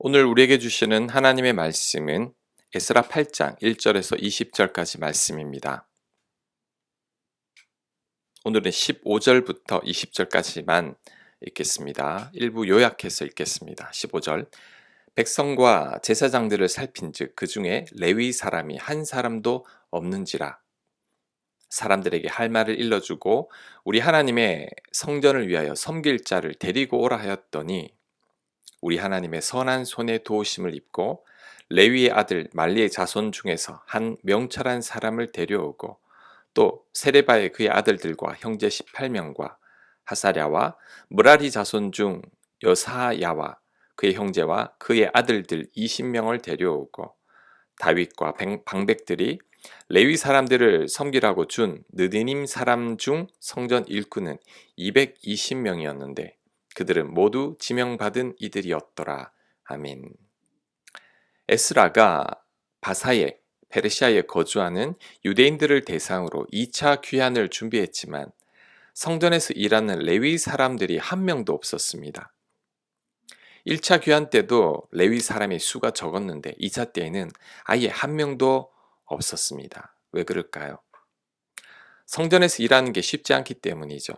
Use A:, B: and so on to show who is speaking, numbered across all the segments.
A: 오늘 우리에게 주시는 하나님의 말씀은 에스라 8장 1절에서 20절까지 말씀입니다. 오늘은 15절부터 20절까지만 읽겠습니다. 일부 요약해서 읽겠습니다. 15절. 백성과 제사장들을 살핀즉 그 중에 레위 사람이 한 사람도 없는지라. 사람들에게 할 말을 일러주고 우리 하나님의 성전을 위하여 섬길 자를 데리고 오라 하였더니 우리 하나님의 선한 손에 도우심을 입고 레위의 아들 말리의 자손 중에서 한 명철한 사람을 데려오고 또 세레바의 그의 아들들과 형제 18명과 하사랴와 무라리 자손 중 여사야와 그의 형제와 그의 아들들 20명을 데려오고 다윗과 방백들이 레위 사람들을 섬기라고 준 느디님 사람 중 성전 일꾼은 220명이었는데 그들은 모두 지명받은 이들이었더라. 아멘. 에스라가 바사에 페르시아에 거주하는 유대인들을 대상으로 2차 귀환을 준비했지만 성전에서 일하는 레위 사람들이 한 명도 없었습니다. 1차 귀환 때도 레위 사람의 수가 적었는데 2차 때에는 아예 한 명도 없었습니다. 왜 그럴까요? 성전에서 일하는 게 쉽지 않기 때문이죠.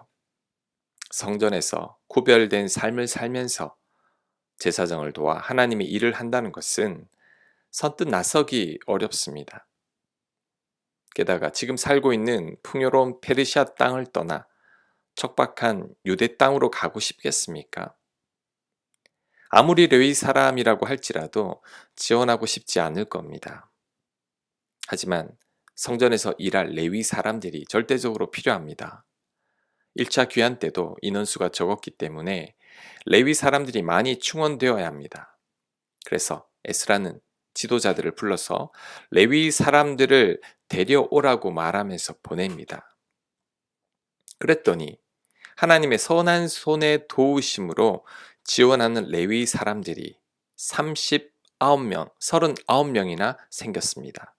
A: 성전에서 구별된 삶을 살면서 제사장을 도와 하나님의 일을 한다는 것은 선뜻 나서기 어렵습니다. 게다가 지금 살고 있는 풍요로운 페르시아 땅을 떠나 척박한 유대 땅으로 가고 싶겠습니까? 아무리 레위 사람이라고 할지라도 지원하고 싶지 않을 겁니다. 하지만 성전에서 일할 레위 사람들이 절대적으로 필요합니다. 1차 귀환 때도 인원수가 적었기 때문에 레위 사람들이 많이 충원되어야 합니다. 그래서 에스라는 지도자들을 불러서 레위 사람들을 데려오라고 말하면서 보냅니다. 그랬더니 하나님의 선한 손의 도우심으로 지원하는 레위 사람들이 39명이나 생겼습니다.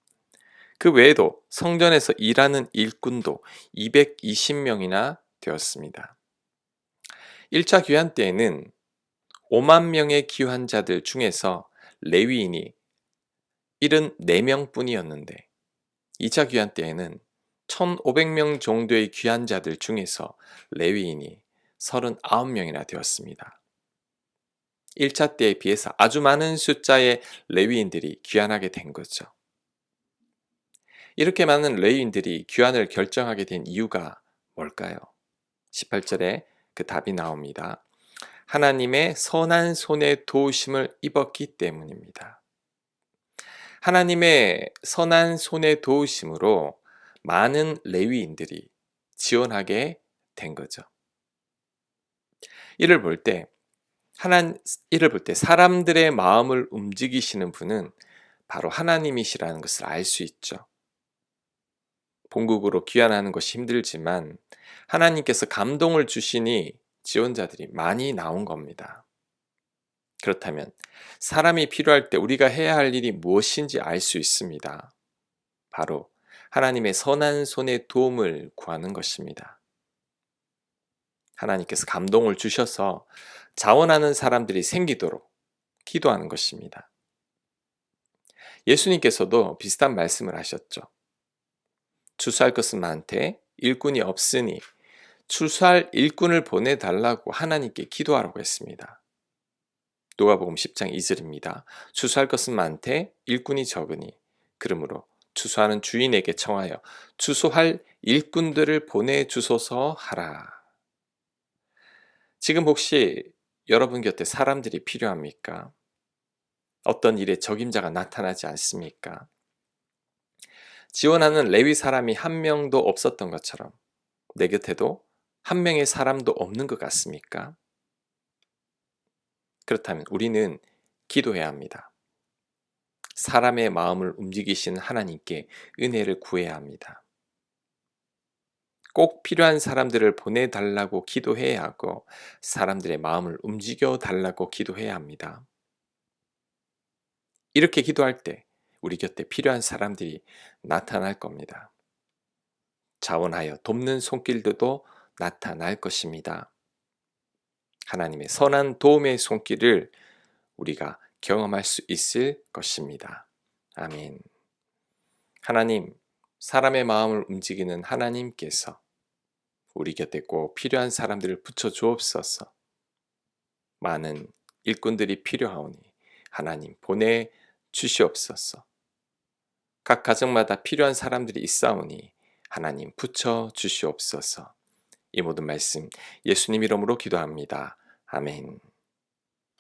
A: 그 외에도 성전에서 일하는 일꾼도 220명이나 되었습니다. 1차 귀환 때에는 5만 명의 귀환자들 중에서 레위인이 74명 뿐이었는데 2차 귀환 때에는 1,500명 정도의 귀환자들 중에서 레위인이 39명이나 되었습니다. 1차 때에 비해서 아주 많은 숫자의 레위인들이 귀환하게 된 거죠. 이렇게 많은 레위인들이 귀환을 결정하게 된 이유가 뭘까요? 18절에 그 답이 나옵니다. 하나님의 선한 손에 도우심을 입었기 때문입니다. 하나님의 선한 손에 도우심으로 많은 레위인들이 지원하게 된 거죠. 이를 볼 때 사람들의 마음을 움직이시는 분은 바로 하나님이시라는 것을 알 수 있죠. 본국으로 귀환하는 것이 힘들지만 하나님께서 감동을 주시니 지원자들이 많이 나온 겁니다. 그렇다면 사람이 필요할 때 우리가 해야 할 일이 무엇인지 알 수 있습니다. 바로 하나님의 선한 손의 도움을 구하는 것입니다. 하나님께서 감동을 주셔서 자원하는 사람들이 생기도록 기도하는 것입니다. 예수님께서도 비슷한 말씀을 하셨죠. 추수할 것은 많되 일꾼이 없으니 추수할 일꾼을 보내달라고 하나님께 기도하라고 했습니다. 누가복음 10장 2절입니다. 추수할 것은 많되 일꾼이 적으니 그러므로 추수하는 주인에게 청하여 추수할 일꾼들을 보내주소서 하라. 지금 혹시 여러분 곁에 사람들이 필요합니까? 어떤 일에 적임자가 나타나지 않습니까? 지원하는 레위 사람이 한 명도 없었던 것처럼 내 곁에도 한 명의 사람도 없는 것 같습니까? 그렇다면 우리는 기도해야 합니다. 사람의 마음을 움직이시는 하나님께 은혜를 구해야 합니다. 꼭 필요한 사람들을 보내달라고 기도해야 하고 사람들의 마음을 움직여 달라고 기도해야 합니다. 이렇게 기도할 때 우리 곁에 필요한 사람들이 나타날 겁니다. 자원하여 돕는 손길들도 나타날 것입니다. 하나님의 선한 도움의 손길을 우리가 경험할 수 있을 것입니다. 아멘. 하나님, 사람의 마음을 움직이는 하나님께서 우리 곁에 꼭 필요한 사람들을 붙여 주옵소서. 많은 일꾼들이 필요하오니 하나님 보내 주시옵소서. 각 가정마다 필요한 사람들이 있사오니 하나님 붙여 주시옵소서. 이 모든 말씀 예수님 이름으로 기도합니다. 아멘.